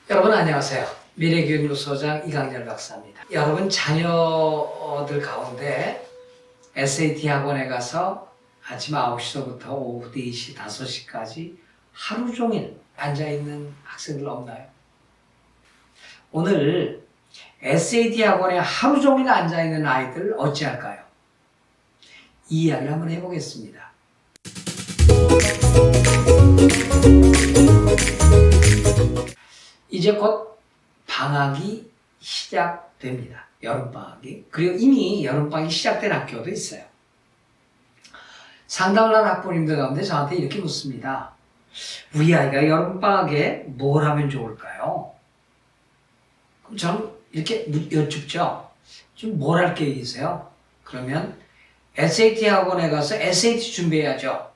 여러분 안녕하세요. 미래교육연구소장 이강렬 박사입니다. 여러분 자녀들 가운데 SAT 학원에 가서 아침 9시부터 오후 4시, 5시까지 하루 종일 앉아있는 학생들 없나요? 오늘 SAT 학원에 하루 종일 앉아있는 아이들 어찌할까요? 이 이야기를 한번 해보겠습니다. 이제 곧 방학이 시작됩니다. 여름방학이. 그리고 이미 여름방학이 시작된 학교도 있어요. 상담을 한 학부모님들 가운데 저한테 이렇게 묻습니다. 우리 아이가 여름방학에 뭘 하면 좋을까요? 그럼 저는 이렇게 여쭙죠. 좀 뭘 할 계획이세요? 그러면 SAT 학원에 가서 SAT 준비해야죠.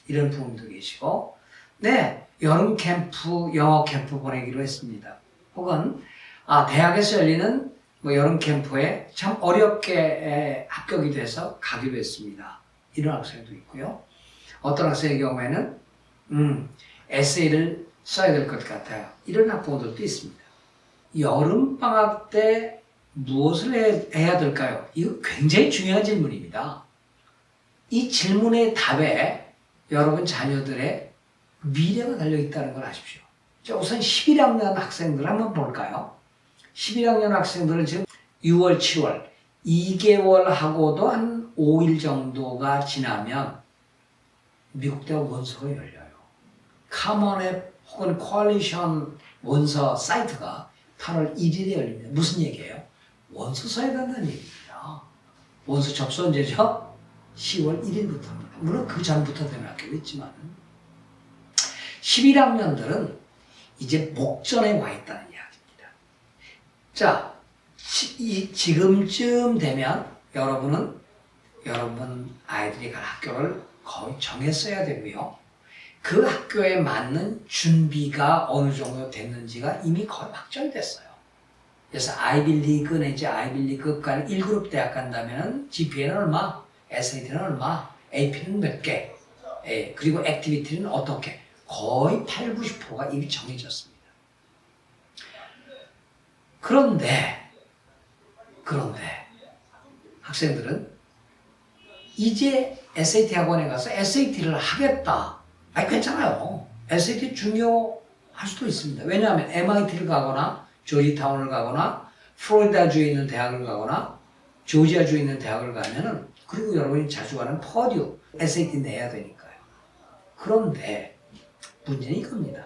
이런 부모님도 계시고, 네, 여름 캠프, 영어 캠프 보내기로 했습니다. 혹은 대학에서 열리는 여름 캠프에 참 어렵게 합격이 돼서 가기로 했습니다. 이런 학생도 있고요. 어떤 학생의 경우에는 에세이를 써야 될 것 같아요. 이런 학부모들도 있습니다. 여름방학 때 무엇을 해야 될까요? 이거 굉장히 중요한 질문입니다. 이 질문의 답에 여러분 자녀들의 미래가 달려있다는 걸 아십시오. 자, 우선 11학년 학생들 한번 볼까요? 11학년 학생들은 지금 6월, 7월 2개월 하고도 한 5일 정도가 지나면 미국 대학 원서가 열려요. 카먼앱 혹은 코알리션 원서 사이트가 8월 1일에 열립니다. 무슨 얘기예요? 원서 써야 된다는 얘기입니다. 원서 접수 언제죠? 10월 1일부터입니다. 물론 그 전부터 되는 학교도 있지만 11학년들은 이제 목전에 와 있다는 이야기입니다. 자, 지금쯤 되면 여러분 아이들이 갈 학교를 거의 정했어야 되고요. 그 학교에 맞는 준비가 어느 정도 됐는지가 이미 거의 확정됐어요. 그래서 아이빌리그 내지 아이빌리그까지 1그룹 대학 간다면 GPA는 얼마, SAT는 얼마, AP는 몇 개, 그리고 액티비티는 어떻게, 거의 8, 90%가 이미 정해졌습니다. 그런데 학생들은 이제 SAT 학원에 가서 SAT를 하겠다. 아니 괜찮아요. SAT 중요할 수도 있습니다. 왜냐하면 MIT를 가거나 조지타운을 가거나 플로리다주에 있는 대학을 가거나 조지아주에 있는 대학을 가면은, 그리고 여러분이 자주 가는 퍼듀 SAT 내야 되니까요. 그런데 문제는 이겁니다.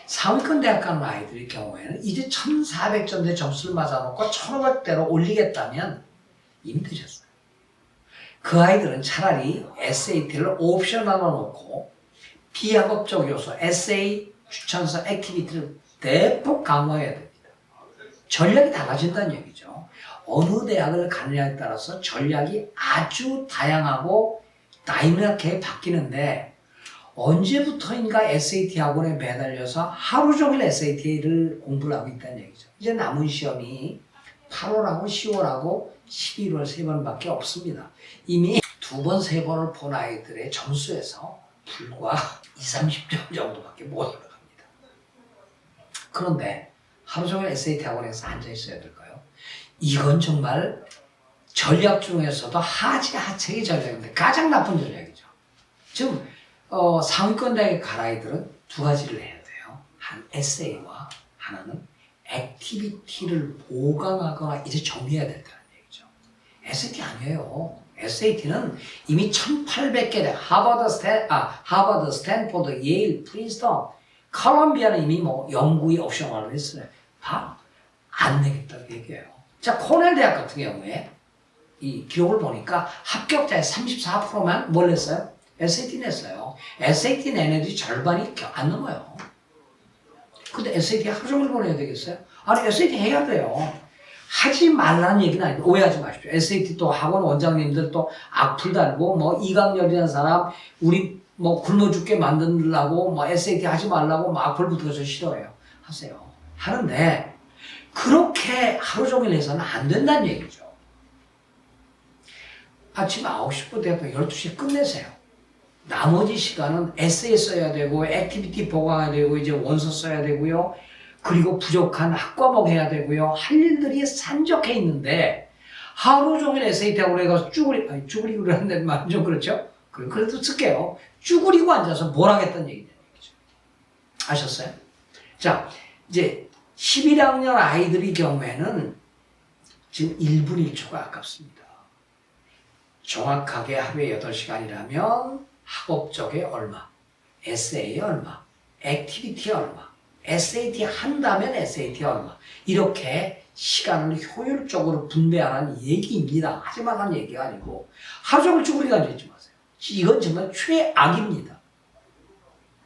상위권 대학 가는 아이들의 경우에는 이제 1400점대 점수를 맞아놓고 1500대로 올리겠다면 이미 늦었어요. 그 아이들은 차라리 SAT를 옵션으로 놓고 비학업적 요소, 에세이, 추천서, 액티비티를 대폭 강화해야 됩니다. 전략이 달라진다는 얘기죠. 어느 대학을 가느냐에 따라서 전략이 아주 다양하고 다이나믹하게 바뀌는데, 언제부터인가 SAT 학원에 매달려서 하루 종일 SAT를 공부를 하고 있다는 얘기죠. 이제 남은 시험이 8월하고 10월하고 11월 3번밖에 없습니다. 이미 2번, 3번을 본 아이들의 점수에서 불과 20, 30점 정도밖에 못 올라갑니다. 그런데 하루 종일 SAT 학원에서 앉아 있어야 될까요? 이건 정말 전략 중에서도 하책의 전략인데 가장 나쁜 전략이죠. 지금 상위권 대학에 갈 아이들은 두 가지를 해야 돼요. 한 에세이와 하나는 액티비티를 보강하거나 이제 정리해야 된다는 얘기죠. SAT 아니에요. SAT는 이미 1800개 대학, 하버드, 스탠포드, 예일, 프린스턴, 컬럼비아는 이미 영구히 옵셔널로 했어요. 다 안 내겠다고 얘기해요. 자, 코넬 대학 같은 경우에 이 기록을 보니까 합격자의 34%만 뭘 냈어요? SAT 냈어요. SAT 낸 애들이 절반이 안 넘어요. 근데 SAT 하루 종일 보내야 되겠어요? 아니, SAT 해야 돼요. 하지 말라는 얘기는 아니고 오해하지 마십시오. SAT 또 학원 원장님들 또 악플 달고 이강렬이라는 사람 우리 굶어 죽게 만들라고 SAT 하지 말라고 악플 붙어서 싫어해요. 하세요. 하는데 그렇게 하루 종일 해서는 안 된다는 얘기죠. 아침 9시부터 12시에 끝내세요. 나머지 시간은 에세이 써야 되고, 액티비티 보강해야 되고, 이제 원서 써야 되고요. 그리고 부족한 학과목 해야 되고요. 할 일들이 산적해 있는데 하루 종일 SAT 학원에 가서 쭈그리고 그러는데 말은 좀 그렇죠? 그래도 쓸게요. 쭈그리고 앉아서 뭘 하겠다는 얘기죠. 아셨어요? 자, 이제 11학년 아이들의 경우에는 지금 1분 1초가 아깝습니다. 정확하게 하루에 8시간이라면 학업적에 얼마, 에세이에 얼마, 액티비티에 얼마, SAT 한다면 SAT 얼마, 이렇게 시간을 효율적으로 분배하라는 얘기입니다. 하지만 한 얘기가 아니고 하루 종일 쭈그리고 앉아있지 마세요. 이건 정말 최악입니다.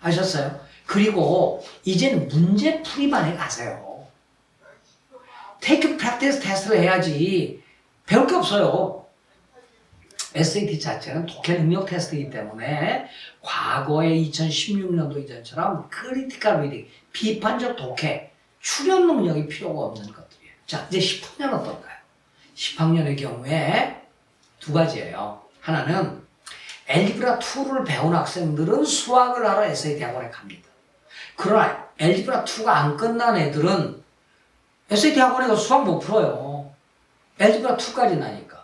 아셨어요? 그리고 이제는 문제풀이만에 가세요. Take practice test를 해야지 배울 게 없어요. SAT 자체는 독해 능력 테스트이기 때문에 과거에 2016년도 이전처럼 크리티컬 리딩, 비판적 독해, 출연 능력이 필요가 없는 것들이에요. 자, 이제 10학년 어떨까요? 10학년의 경우에 두 가지예요. 하나는 엘리브라 2를 배운 학생들은 수학을 하러 SAT 학원에 갑니다. 그러나 엘리브라 2가 안 끝난 애들은 SAT 학원에 가서 수학 못 풀어요. 엘리브라 2까지 나니까.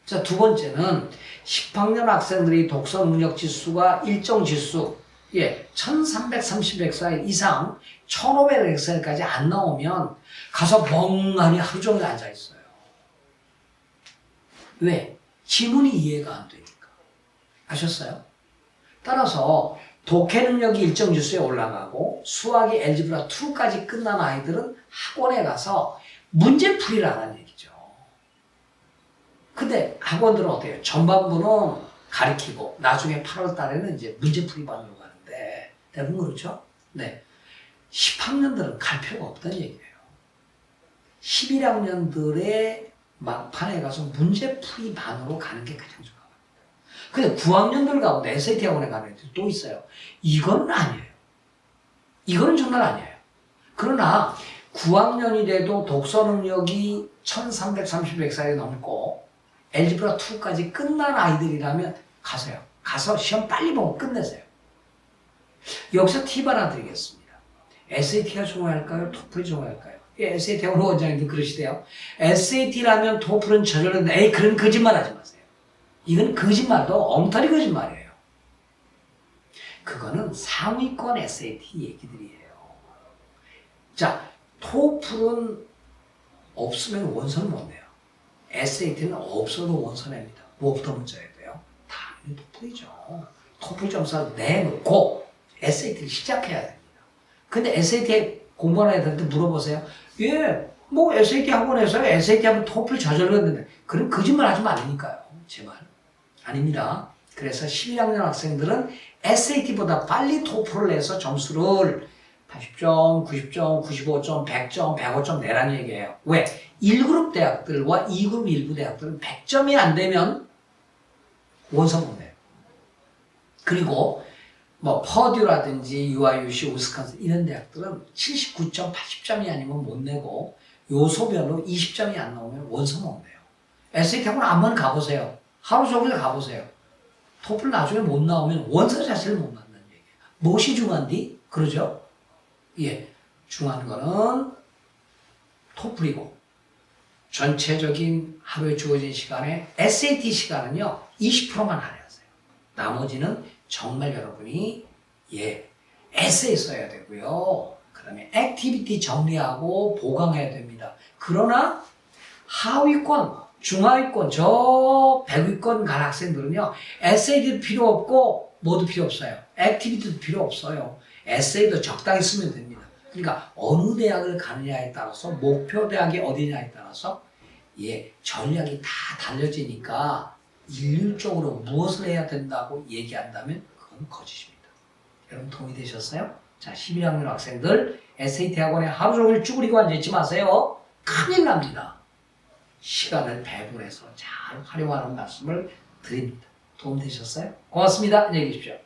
자, 두 번째는 10학년 학생들이 독서 능력 지수가 일정 지수, 1330엑셀 이상 1500엑셀까지 안 나오면 가서 멍하니 하루 종일 앉아 있어요. 왜? 지문이 이해가 안 되니까. 아셨어요? 따라서 독해 능력이 일정 지수에 올라가고 수학이 엘지브라 2까지 끝난 아이들은 학원에 가서 문제풀이를 하는 얘기죠. 근데 학원들은 어때요? 전반부는 가르치고 나중에 8월 달에는 이제 문제풀이 반으로 가는데 대부분 그렇죠? 네. 10학년들은 갈 필요가 없다는 얘기예요. 11학년들의 막판에 가서 문제풀이 반으로 가는 게 가장 좋아요. 근데 9학년들 가운데 SAT 학원에 가는 애들이 또 있어요. 이건 아니에요. 이거는 정말 아니에요. 그러나 9학년이라도 독서 능력이 1330엑셀이 넘고 엘지브라 2까지 끝난 아이들이라면 가세요. 가서 시험 빨리 보고 끝내세요. 여기서 팁 하나 드리겠습니다. SAT가 중요할까요? 토플이 중요할까요? SAT 학원 원장님도 그러시대요. SAT라면 토플은 저절로 에이 그런 거짓말 하지 마세요. 이건 거짓말도 엉터리 거짓말이에요. 그거는 상위권 SAT 얘기들이에요. 자, 토플은 없으면 원서는 못 내요. SAT는 없어도 원서 냅니다. 뭐부터 문자야 돼요? 당연히 토플이죠. 토플 점수를 내놓고 SAT를 시작해야 됩니다. 근데 SAT 공부하는 애들한테 물어보세요. 뭐 SAT 학원에서 SAT 하면 토플 저절로 했는데 그럼 거짓말 하지 말라니까요. 제발. 아닙니다. 그래서 11학년 학생들은 SAT보다 빨리 토플을 내서 점수를 80점, 90점, 95점, 100점, 105점 내라는 얘기예요. 왜? 1그룹 대학들과 2그룹 일부 대학들은 100점이 안 되면 원서 못 내요. 그리고 뭐 퍼듀라든지 UIUC, 우스콘신 이런 대학들은 79점, 80점이 아니면 못 내고 요소별로 20점이 안 나오면 원서 못 내요. SAT 학원 한번 가보세요. 하루 종일 가보세요. 토플 나중에 못 나오면 원서 자체를 못 만든다는 얘기예요. 무엇이 중요한디? 그러죠? 중요한 거는 토플이고 전체적인 하루에 주어진 시간에 SAT 시간은요 20%만 할애하세요. 나머지는 정말 여러분이 에세이 써야 되고요. 그 다음에 액티비티 정리하고 보강해야 됩니다. 그러나 하위권, 중하위권, 저 100위권 간 학생들은요 에세이도 필요 없고 뭐도 필요 없어요. 액티비티도 필요 없어요. 에세이도 적당히 쓰면 됩니다. 그러니까 어느 대학을 가느냐에 따라서 목표 대학이 어디냐에 따라서 전략이 다 달려지니까 일률적으로 무엇을 해야 된다고 얘기한다면 그건 거짓입니다. 여러분 도움이 되셨어요? 자, 11학년 학생들 SAT 학원에 하루 종일 쭈그리고 앉아있지 마세요. 큰일 납니다. 시간을 배분해서 잘 활용하는 말씀을 드립니다. 도움 되셨어요? 고맙습니다. 안녕히 계십시오.